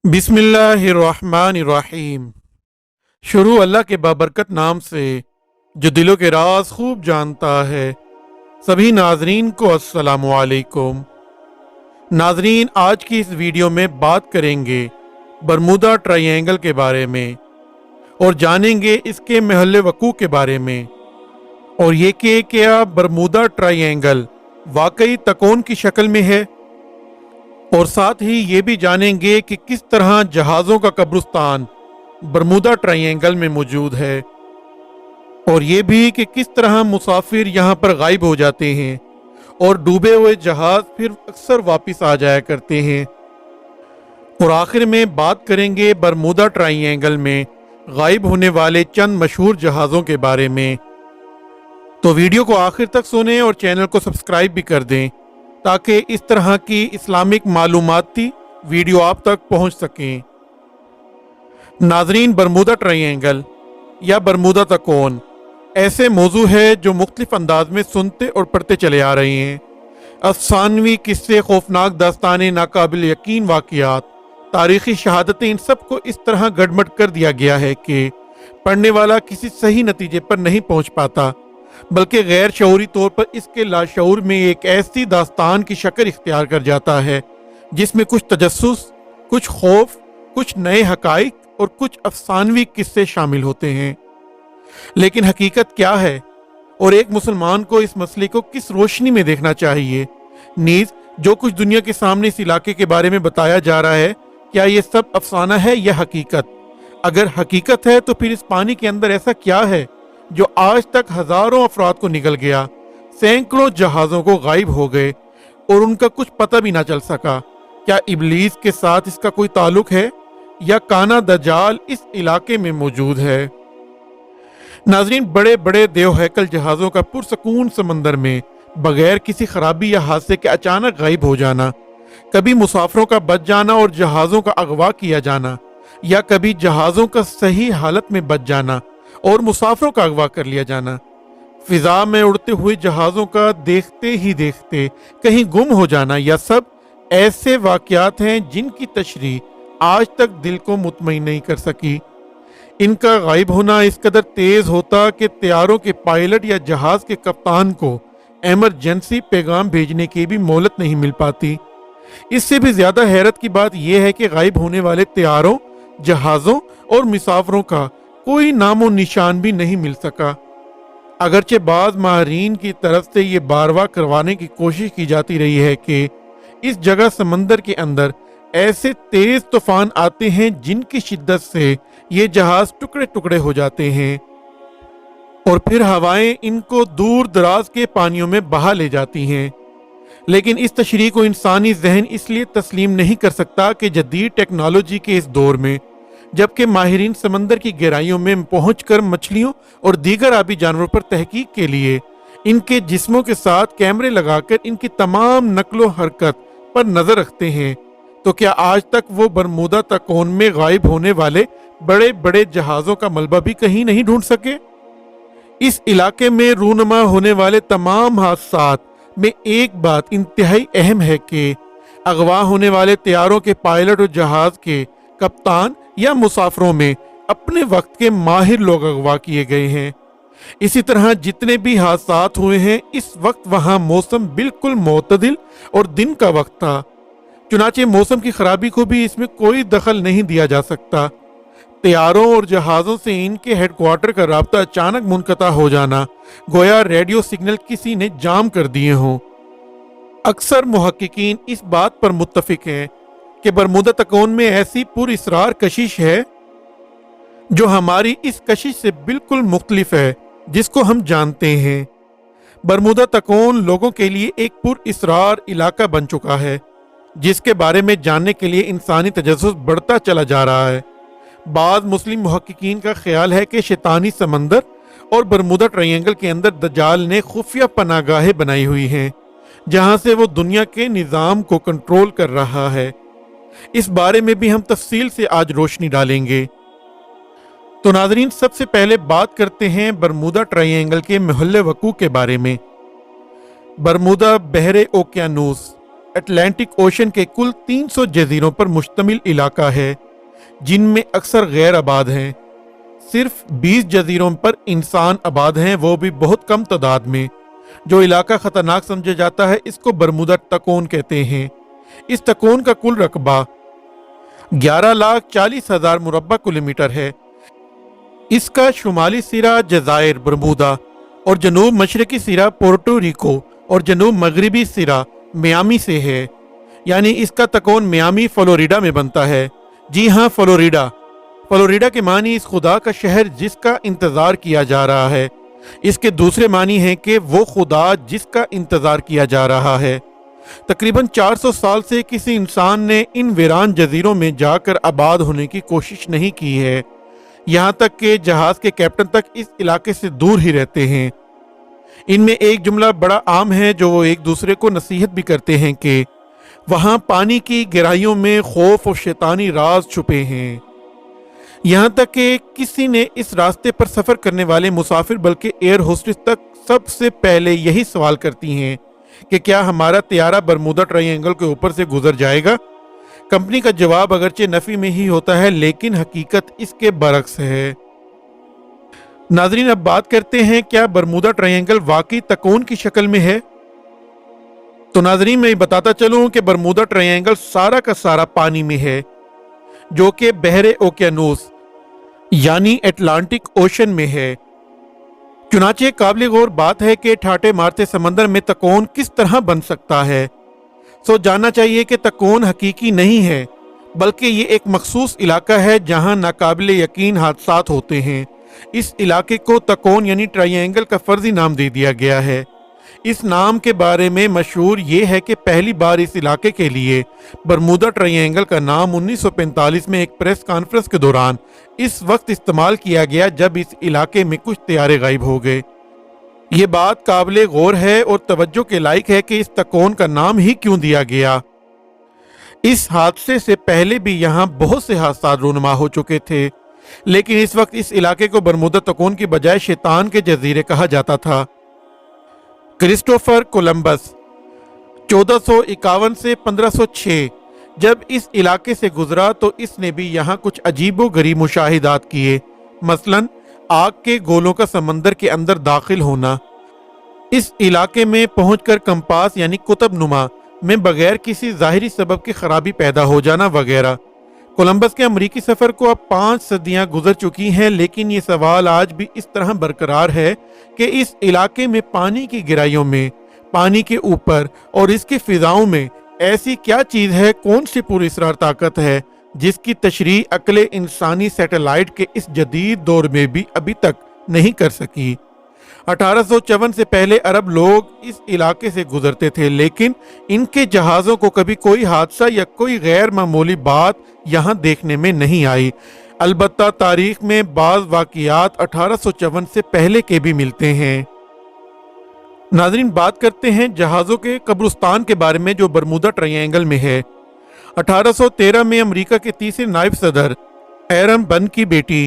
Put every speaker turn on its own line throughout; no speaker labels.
बिस्मिल्लाहिर्रहमानिर्रहीम। शुरू अल्लाह के बाबरकत नाम से जो दिलों के राज खूब जानता है। सभी नाजरीन को अस्सलामु अलैकुम। नाजरीन, आज की इस वीडियो में बात करेंगे बरमूदा ट्रायंगल के बारे में और जानेंगे इसके महल वकू के बारे में, और ये कि क्या बरमूदा ट्रायंगल वाकई तकोन की शक्ल में है, और साथ ही ये भी जानेंगे कि किस तरह जहाज़ों का कब्रिस्तान बरमूदा ट्रायंगल में मौजूद है, और ये भी कि किस तरह मुसाफिर यहाँ पर गायब हो जाते हैं और डूबे हुए जहाज फिर अक्सर वापस आ जाया करते हैं। और आखिर में बात करेंगे बरमूदा ट्रायंगल में गायब होने वाले चंद मशहूर जहाज़ों के बारे में। तो वीडियो को आखिर तक सुनें और चैनल को सब्सक्राइब भी कर दें ताकि इस तरह की इस्लामिक मालूमाती वीडियो आप तक पहुंच सकें। नाजरीन, बरमूदा ट्रायंगल या बरमूदा तकोन ऐसे मौजू है जो मुख्तलिफ अंदाज में सुनते और पढ़ते चले आ रहे हैं। अफसानवी किस्से, खौफनाक दास्तानें, नाकाबिल यकीन वाक़ियात, तारीख़ी शहादतें, इन सब को इस तरह गड़बड़ कर दिया गया है कि पढ़ने वाला किसी सही नतीजे पर नहीं पहुंच पाता, बल्कि गैर शऊरी तौर पर इसके लाशऊर में एक ऐसी दास्तान की शक्ल इख्तियार कर जाता है जिसमें कुछ तजस्सुस, कुछ खौफ, कुछ नए हकाइक और कुछ अफसानवी किस्से शामिल होते हैं। लेकिन हकीकत क्या है और एक मुसलमान को इस मसले को किस रोशनी में देखना चाहिए? नीज जो कुछ दुनिया के सामने इस इलाके के बारे में बताया जा रहा है, क्या ये सब अफसाना है या हकीकत? अगर हकीकत है तो फिर इस पानी के अंदर ऐसा क्या है जो आज तक हजारों अफराद को निगल गया, सैकड़ों जहाज़ों को गायब हो गए और उनका कुछ पता भी ना चल सका? क्या इबलीस के साथ इसका कोई ताल्लुक है या काना दजाल इस इलाके में मौजूद है? नाजरीन, बड़े बड़े देवहैकल जहाज़ों का पुरसकून समंदर में बगैर किसी खराबी या हादसे के अचानक गायब हो जाना, कभी मुसाफिरों का बच जाना और जहाज़ों का अगवा किया जाना, या कभी जहाज़ों का सही हालत में बच जाना और मुसाफिरों का अगवा कर लिया जाना, फिजा में उड़ते हुए जहाज़ों का देखते ही देखते कहीं गुम हो जाना, यह सब ऐसे वाक़यात हैं जिनकी तशरीह आज तक दिल को मुतमईन नहीं कर सकी। इनका गायब होना इस कदर तेज होता कि तैयारों के पायलट या जहाज के कप्तान को एमरजेंसी पैगाम भेजने की भी मोहलत नहीं मिल पाती। इससे भी ज्यादा हैरत की बात यह है कि गायब होने वाले तैयारों, जहाजों और मुसाफिरों का कोई नामो निशान भी नहीं मिल सका। अगरचे बाज माहरीन की तरफ से ये बारवा करवाने की कोशिश की जाती रही है कि इस जगह समंदर के अंदर ऐसे तेज तूफान आते हैं जिनकी शिद्दत से ये जहाज टुकड़े टुकड़े हो जाते हैं और फिर हवाएं इनको दूर दराज के पानियों में बहा ले जाती हैं। लेकिन इस तशरीह को इंसानी जहन इसलिए तस्लीम नहीं कर सकता कि जदीद टेक्नोलॉजी के इस दौर में, जबकि माहिरीन समंदर की गहराइयों में पहुंचकर मछलियों और दीगर आबी जानवरों पर तहकीक के लिए इनके जिस्मों के साथ कैमरे लगाकर इनकी तमाम नकलो हरकत पर नजर रखते हैं, तो क्या आज तक वो बरमूदा तकोन में गायब होने वाले बड़े बड़े जहाज़ों का मलबा भी कहीं नहीं ढूंढ सके? इस इलाके में रूनमा होने वाले तमाम हादसात में एक बात इंतहाई अहम है कि अगवा होने वाले तैयारों के पायलट और जहाज के कप्तान या मुसाफिरों में अपने वक्त के माहिर लोग अगवा किए गए हैं। इसी तरह जितने भी हादसात हुए हैं, इस वक्त वहां मौसम बिल्कुल मोतदिल और दिन का वक्त था, चुनाचे मौसम की खराबी को भी इसमें कोई दखल नहीं दिया जा सकता। तैयारों और जहाज़ों से इनके हेडक्वार्टर का राब्ता अचानक मुनक़ता हो जाना, गोया रेडियो सिग्नल किसी ने जाम कर दिए हों। अक्सर मुहक्किकीन इस बात पर मुत्तफिक हैं कि बरमूदा तकोन में ऐसी पुरइसरार कशिश है जो हमारी इस कशिश से बिल्कुल मुख्तलिफ है जिसको हम जानते हैं। बरमूदा तकोन लोगों के लिए एक पुरइसरार इलाका बन चुका है जिसके बारे में जानने के लिए इंसानी तजस्सुस बढ़ता चला जा रहा है। बाद मुस्लिम मुहक्किकीन का ख्याल है कि शैतानी समंदर और बरमूदा ट्रायंगल के अंदर दज्जाल ने खुफिया पनागाहें बनाई हुई हैं जहां से वो दुनिया के निज़ाम को कंट्रोल कर रहा है। इस बारे में भी हम तफसील से आज रोशनी डालेंगे। तो नाजरीन, सबसे पहले बात करते हैं बरमूदा ट्रायंगल के महल वकू के बारे में। बरमूदा बहरे ओकियानूस اٹلانٹک اوشن کے کل 300 جزیروں پر مشتمل علاقہ ہے جن میں اکثر غیر آباد ہیں۔ صرف 20 جزیروں پر انسان آباد ہیں، وہ بھی بہت کم تعداد میں۔ جو علاقہ خطرناک سمجھا جاتا ہے اس کو برمودا تکون کہتے ہیں۔ اس تکون کا کل رقبہ 11,40,000 مربع کلومیٹر ہے۔ اس کا شمالی سرا جزائر برمودا اور جنوب مشرقی سرا پورٹو ریکو اور جنوب مغربی سرا میامی سے ہے، یعنی اس کا تکون میامی فلوریڈا میں بنتا ہے۔ جی ہاں، فلوریڈا۔ فلوریڈا کے معنی اس خدا کا شہر جس کا انتظار کیا جا رہا ہے۔ اس کے دوسرے معنی ہیں کہ وہ خدا جس کا انتظار کیا جا رہا ہے۔ تقریباً 400 سال سے کسی انسان نے ان ویران جزیروں میں جا کر آباد ہونے کی کوشش نہیں کی ہے، یہاں تک کہ جہاز کے کیپٹن تک اس علاقے سے دور ہی رہتے ہیں۔ ان میں ایک جملہ بڑا عام ہے جو وہ ایک دوسرے کو نصیحت بھی کرتے ہیں کہ وہاں پانی کی گہرائیوں میں خوف اور شیطانی راز چھپے ہیں۔ یہاں تک کہ کسی نے اس راستے پر سفر کرنے والے مسافر بلکہ ایئر ہوسٹس تک سب سے پہلے یہی سوال کرتی ہیں کہ کیا ہمارا طیارہ برمودا ٹرائی اینگل کے اوپر سے گزر جائے گا؟ کمپنی کا جواب اگرچہ نفی میں ہی ہوتا ہے لیکن حقیقت اس کے برعکس ہے۔ ناظرین، اب بات کرتے ہیں کیا برمودا ٹرائی اینگل واقعی تکون کی شکل میں ہے؟ تو ناظرین، میں بتاتا چلوں کہ برمودا ٹرائی اینگل سارا کا سارا پانی میں ہے، جو کہ بحر اوقیانوس یعنی اٹلانٹک اوشن میں ہے۔ چنانچہ قابل غور بات ہے کہ ٹھاٹے مارتے سمندر میں تکون کس طرح بن سکتا ہے۔ جاننا چاہیے کہ تکون حقیقی نہیں ہے بلکہ یہ ایک مخصوص علاقہ ہے جہاں ناقابل یقین حادثات ہوتے ہیں۔ اس علاقے کو تکون یعنی ٹرائی اینگل کا فرضی نام دے دیا گیا ہے۔ اس نام کے بارے میں مشہور یہ ہے کہ پہلی بار اس علاقے کے لیے برمودا ٹرائی اینگل کا نام 1945 میں ایک پریس کانفرنس کے دوران اس وقت استعمال کیا گیا جب اس علاقے میں کچھ طیارے غائب ہو گئے۔ یہ بات قابل غور ہے اور توجہ کے لائق ہے کہ اس تکون کا نام ہی کیوں دیا گیا۔ اس حادثے سے پہلے بھی یہاں بہت سے حادثات رونما ہو چکے تھے، لیکن اس وقت اس علاقے کو برمودا تکون کی بجائے شیطان کے جزیرے کہا جاتا تھا۔ کرسٹوفر کولمبس 1451 سے 1506 جب اس علاقے سے گزرا تو اس نے بھی یہاں کچھ عجیب و غریب مشاہدات کیے، مثلاً آگ کے گولوں کا سمندر کے اندر داخل ہونا، اس علاقے میں پہنچ کر کمپاس یعنی قطب نما میں بغیر کسی ظاہری سبب کی خرابی پیدا ہو جانا وغیرہ۔ کولمبس کے امریکی سفر کو اب 5 صدیاں گزر چکی ہیں، لیکن یہ سوال آج بھی اس طرح برقرار ہے کہ اس علاقے میں پانی کی گہرائیوں میں، پانی کے اوپر اور اس کی فضاؤں میں ایسی کیا چیز ہے، کون سی پراسرار طاقت ہے جس کی تشریح عقل انسانی سیٹلائٹ کے اس جدید دور میں بھی ابھی تک نہیں کر سکی۔ 1854 سے پہلے عرب لوگ اس علاقے سے گزرتے تھے، لیکن ان کے جہازوں کو کبھی کوئی حادثہ یا کوئی غیر معمولی بات یہاں دیکھنے میں نہیں آئی۔ البتہ تاریخ میں بعض واقعات 1854 سے پہلے کے بھی ملتے ہیں۔ ناظرین، بات کرتے ہیں جہازوں کے قبرستان کے بارے میں جو برمودا ٹرائی اینگل میں ہے۔ 1813 میں امریکہ کے تیسرے نائب صدر ایرم بن کی بیٹی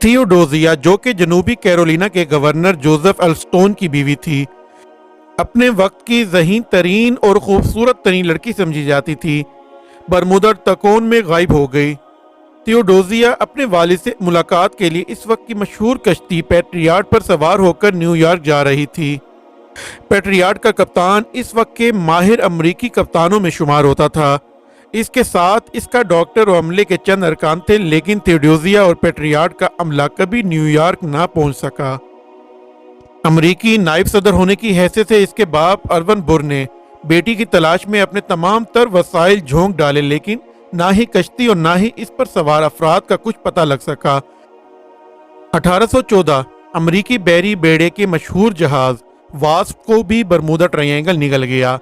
تھیوڈوزیا، جو کہ جنوبی کیرولینا کے گورنر جوزف السٹون کی بیوی تھی، اپنے وقت کی ذہین ترین اور خوبصورت ترین لڑکی سمجھی جاتی تھی، برمودا تکون میں غائب ہو گئی۔ تھیوڈوزیا اپنے والد سے ملاقات کے لیے اس وقت کی مشہور کشتی پیٹریاٹ پر سوار ہو کر نیو یارک جا رہی تھی۔ پیٹریاٹ کا کپتان اس وقت کے ماہر امریکی کپتانوں میں شمار ہوتا تھا۔ اس کے ساتھ اس کا ڈاکٹر اور عملے کے چند ارکان تھے، لیکن تھیوڈوزیا اور پیٹریاٹ کا عملہ کبھی نیو یارک نہ پہنچ سکا۔ امریکی نائب صدر ہونے کی حیثیت سے اس کے باپ ارون بر نے بیٹی کی تلاش میں اپنے تمام تر وسائل جھونک ڈالے، لیکن نہ ہی کشتی اور نہ ہی اس پر سوار افراد کا کچھ پتہ لگ سکا۔ 1814 امریکی بحری بیڑے کے مشہور جہاز واسپ کو بھی برمودا ٹرائی اینگل نگل گیا۔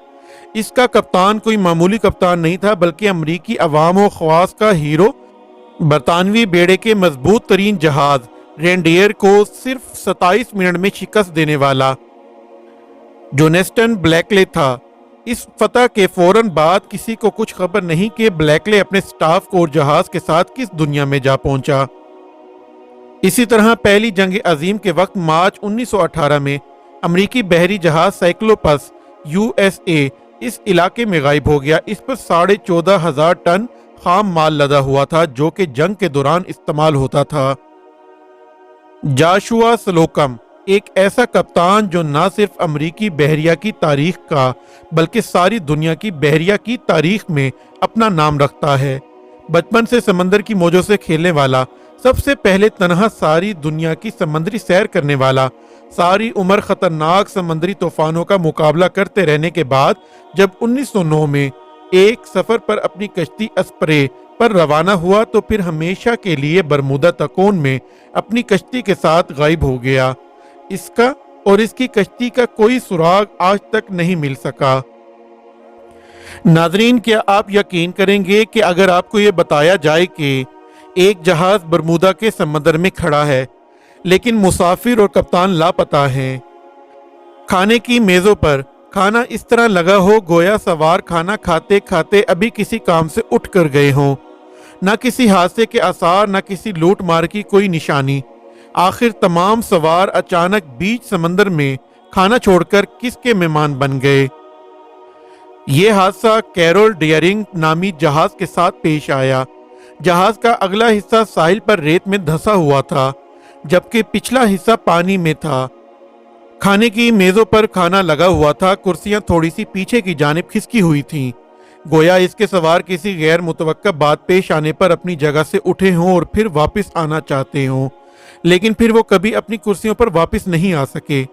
اس کا کپتان کوئی معمولی کپتان نہیں تھا بلکہ امریکی عوام و خواص کا ہیرو، برطانوی بیڑے کے مضبوط ترین جہاز رینڈیئر کو صرف 27 منٹ میں شکست دینے والا جونسٹن بلیکلے تھا۔ اس فتح کے فوراً بعد کسی کو کچھ خبر نہیں کہ بلیکلے اپنے سٹاف کو اور جہاز کے ساتھ کس دنیا میں جا پہنچا۔ اسی طرح پہلی جنگ عظیم کے وقت مارچ 1918 میں امریکی بحری جہاز سائکلوپس USA इस इलाके में गायब हो गया। इस पर 14,500 टन खाम माल लदा हुआ था जो कि जंग के दौरान इस्तेमाल होता था। जाशुआ स्लोकम एक ऐसा कप्तान जो न सिर्फ अमरीकी बहरिया की तारीख का बल्कि सारी दुनिया की बहरिया की तारीख में अपना नाम रखता है। बचपन से समंदर की मौजों से खेलने वाला, सबसे पहले तनहा सारी दुनिया की समंदरी सैर करने वाला, सारी उम्र खतरनाक समंदरी तूफानों का मुकाबला करते रहने के बाद जब 1909 में एक सफर पर अपनी कश्ती अस्प्रे पर रवाना हुआ तो फिर हमेशा के लिए बरमूदा तकोन में अपनी कश्ती के साथ गायब हो गया। इसका और इसकी कश्ती का कोई सुराग आज तक नहीं मिल सका। नाजरीन, क्या आप यकीन करेंगे कि अगर आपको ये बताया जाए कि एक जहाज बरमूदा के समंदर में खड़ा है लेकिन मुसाफिर और कप्तान लापता हैं। खाने की मेज़ों पर खाना इस तरह लगा हो गोया सवार खाना खाते खाते अभी किसी काम से उठ कर गए हों। न किसी हादसे के आसार, न किसी लूट मार की कोई निशानी। आखिर तमाम सवार अचानक बीच समंदर में खाना छोड़कर किसके मेहमान बन गए। ये हादसा कैरोल डियरिंग नामी जहाज के साथ पेश आया। जहाज का अगला हिस्सा साहिल पर रेत में धंसा हुआ था जबकि पिछला हिस्सा पानी में था। खाने की मेज़ों पर खाना लगा हुआ था, कुर्सियां थोड़ी सी पीछे की जानिब खिसकी हुई थीं, गोया इसके सवार किसी गैर मुतवक्का बात पेश आने पर अपनी जगह से उठे हों और फिर वापस आना चाहते हों, लेकिन फिर वो कभी अपनी कुर्सियों पर वापस नहीं आ सके।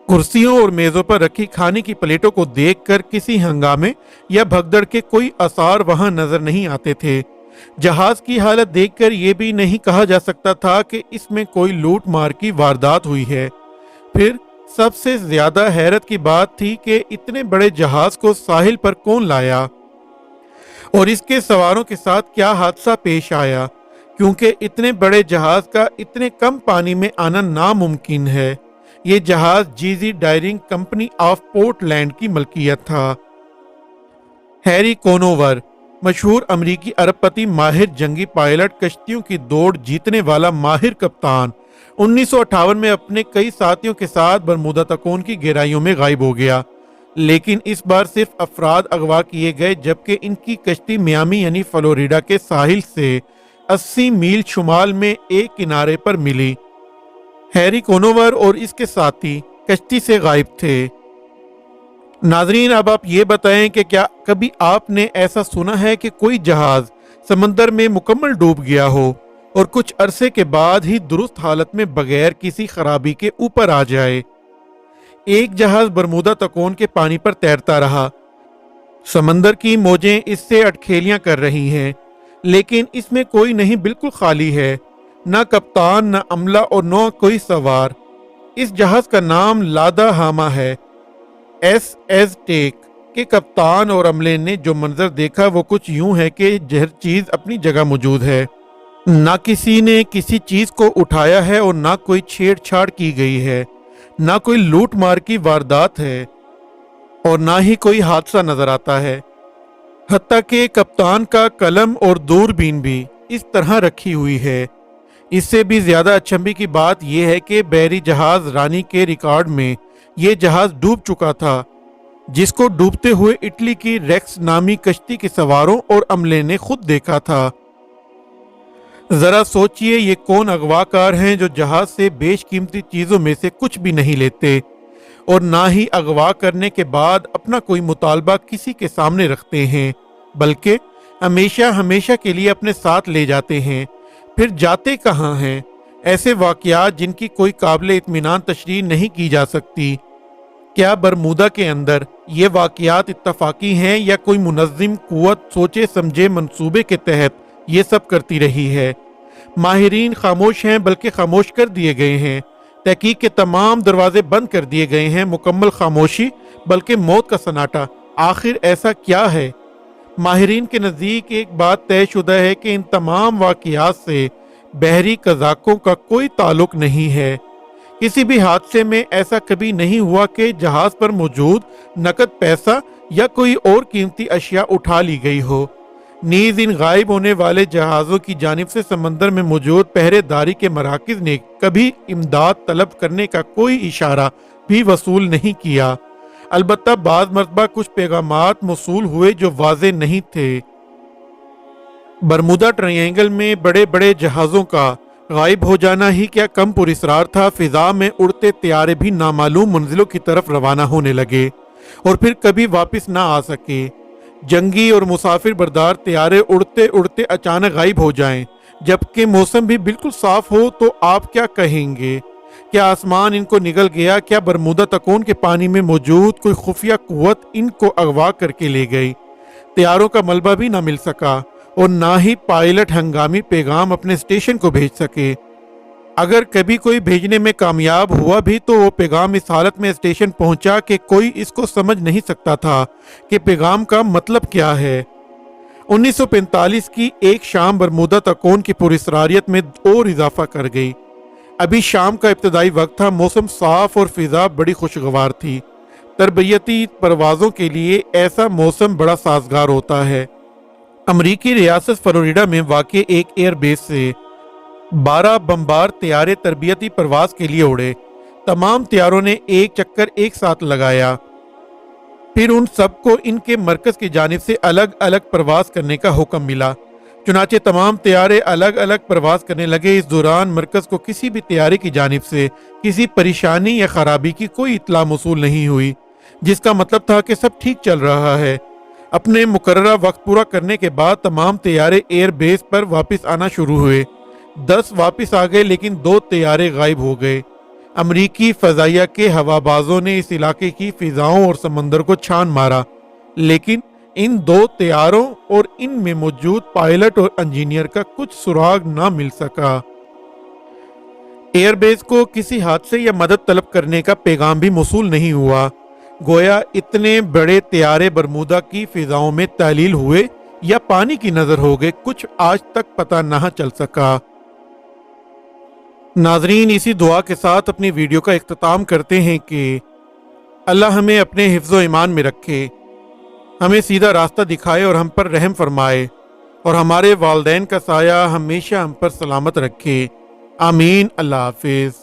कुर्सियों और मेज़ों पर रखी खाने की प्लेटों को देखकर किसी हंगामे या भगदड़ के कोई आसार वहां नजर नहीं आते थे। जहाज की हालत देखकर यह भी नहीं कहा जा सकता था कि इसमें कोई लूट मार की वारदात हुई है। फिर सबसे ज्यादा हैरत की बात थी कि इतने बड़े जहाज को साहिल पर कौन लाया और इसके सवारों के साथ क्या हादसा पेश आया, क्योंकि इतने बड़े जहाज का इतने कम पानी में आना नामुमकिन है। ये जहाज जीजी डायरिंग कंपनी ऑफ पोर्टलैंड की मलकियत था। हैरी कोनोवर मशहूर अमरीकी अरबपति, माहिर जंगी पायलट, कश्तियों की दौड़ जीतने वाला माहिर कप्तान 1958 में अपने कई साथियों के साथ बरमूदा तकोन की गहराइयों में गायब हो गया। लेकिन इस बार सिर्फ अफराद अगवा किए गए जबकि इनकी कश्ती मियामी यानी फ्लोरिडा के साहिल से 80 मील शुमाल में एक किनारे पर मिली। हैरी कोनोवर और इसके साथी कश्ती से गायब थे। नाजरीन, अब आप ये बताएं कि क्या कभी आपने ऐसा सुना है कि कोई जहाज समंदर में मुकम्मल डूब गया हो और कुछ अरसे के बाद ही दुरुस्त हालत में बगैर किसी खराबी के ऊपर आ जाए। एक जहाज बरमूदा तकोन के पानी पर तैरता रहा। समंदर की मौजें इससे अटखेलियां कर रही हैं, लेकिन इसमें कोई नहीं, बिल्कुल खाली है। न कप्तान, न अमला और न कोई सवार। इस जहाज का नाम लादा हामा है। एस टेक के कप्तान और अमले ने जो मंजर देखा वो कुछ यूं है कि हर चीज अपनी जगह मौजूद है। ना किसी ने किसी चीज को उठाया है और ना कोई छेड़छाड़ की गई है, ना कोई लूट मार की वारदात है और ना ही कोई हादसा नजर आता है। हत्ता कि कप्तान का कलम और दूरबीन भी इस तरह रखी हुई है। इससे भी ज्यादा अचंभे की बात यह है कि बहरी जहाज रानी के रिकॉर्ड में यह जहाज डूब चुका था, जिसको डूबते हुए इटली की रेक्स नामी कश्ती के सवारों और अमले ने खुद देखा था। जरा सोचिए, ये कौन अगवाकार हैं जो जहाज से बेशकीमती चीजों में से कुछ भी नहीं लेते और ना ही अगवा करने के बाद अपना कोई मुतालबा किसी के सामने रखते हैं, बल्कि हमेशा हमेशा के लिए अपने साथ ले जाते हैं। फिर जाते कहाँ हैं? ऐसे वाकयात जिनकी कोई काबिल इत्मीनान तशरीह नहीं की जा सकती। क्या बरमूदा के अंदर ये वाकयात इत्तफाकी हैं या कोई मुनज़्ज़िम कुव्वत सोचे समझे मंसूबे के तहत ये सब करती रही है? माहिरीन खामोश हैं, बल्कि खामोश कर दिए गए हैं। तहकीक के तमाम दरवाजे बंद कर दिए गए हैं। मुकम्मल खामोशी, बल्कि मौत का सन्नाटा। आखिर ऐसा क्या है? माहिरीन के नज़दीक एक बात तयशुदा है कि इन तमाम वाकयात से बहरी कज़ाकों का कोई ताल्लुक नहीं है। किसी भी हादसे में ऐसा कभी नहीं हुआ कि जहाज पर मौजूद नकद पैसा या कोई और कीमती अशिया उठा ली गई हो। नीज इन गायब होने वाले जहाज़ों की जानिब से समंदर में मौजूद पहरेदारी के मराकिज ने कभी इमदाद तलब करने का कोई इशारा भी वसूल नहीं किया। अलबत्ता बाद मरतबा कुछ पैगामात मौसूल हुए जो वाज़ेह नहीं थे। बरमूदा ट्रायंगल में बड़े बड़े जहाज़ों का गायब हो जाना ही क्या कम पुरस्रार था। फिजा में उड़ते त्यारे भी नामालूम मंजिलों की तरफ रवाना होने लगे और फिर कभी वापस ना आ सके। जंगी और मुसाफिर बरदार त्यारे उड़ते उड़ते अचानक गायब हो जाएं, जबकि मौसम भी बिल्कुल साफ हो, तो आप क्या कहेंगे? क्या आसमान इनको निगल गया? क्या बरमूदा तकोन के पानी में मौजूद कोई खुफिया कुव्वत इनको अगवा करके ले गई? त्यारों का मलबा भी ना मिल सका और ना ही पायलट हंगामी पैगाम अपने स्टेशन को भेज सके। अगर कभी कोई भेजने में कामयाब हुआ भी तो वो पैगाम इस हालत में स्टेशन पहुंचा कि कोई इसको समझ नहीं सकता था कि पैगाम का मतलब क्या है। 1945 की एक शाम बरमूदा तकोन की पुरस्रारियत में और इजाफा कर गई। अभी शाम का इब्तदाई वक्त था, मौसम साफ और फिजा बड़ी खुशगवार थी। तरबियती परवाज़ों के लिए ऐसा मौसम बड़ा साजगार होता है। अमरीकी रियासत फ्लोरिडा में वाक़ एक एयरबेस से 12 बमबार त्यारे तरबियती परवाज के लिए उड़े। तमाम त्यारों ने एक चक्कर एक साथ लगाया, फिर उन सबको इनके मरकज की जानिब से अलग अलग परवाज करने का हुक्म मिला। चुनाचे तमाम त्यारे अलग अलग परवाज करने लगे। इस दौरान मरकज को किसी भी त्यारे की जानिब से किसी परेशानी या खराबी की कोई इत्तला मौसूल नहीं हुई, जिसका मतलब था कि सब ठीक चल रहा है। अपने मुकर्ररा वक्त पूरा करने के बाद तमाम त्यारे एयरबेस पर वापस आना शुरू हुए। 10 वापस आ गए, लेकिन 2 त्यारे गायब हो गए। अमरीकी फजाइया के हवाबाजों ने इस इलाके की फिजाओं और समंदर को छान मारा, लेकिन इन 2 त्यारों और इनमें मौजूद पायलट और इंजीनियर का कुछ सुराग ना मिल सका। एयरबेस को किसी हादसे या मदद तलब करने का पैगाम भी मौसूल नहीं हुआ। गोया इतने बड़े त्यारे बरमूदा की फिजाओं में तालील हुए या पानी की नजर हो गए, कुछ आज तक पता ना चल सका। नाजरीन, इसी दुआ के साथ अपनी वीडियो का इख्तिताम करते हैं कि अल्लाह हमें अपने हिफ्ज़ो ईमान में रखे, हमें सीधा रास्ता दिखाए और हम पर रहम फरमाए, और हमारे वालदैन का साया हमेशा हम पर सलामत रखे। आमीन। अल्लाह हाफिज़।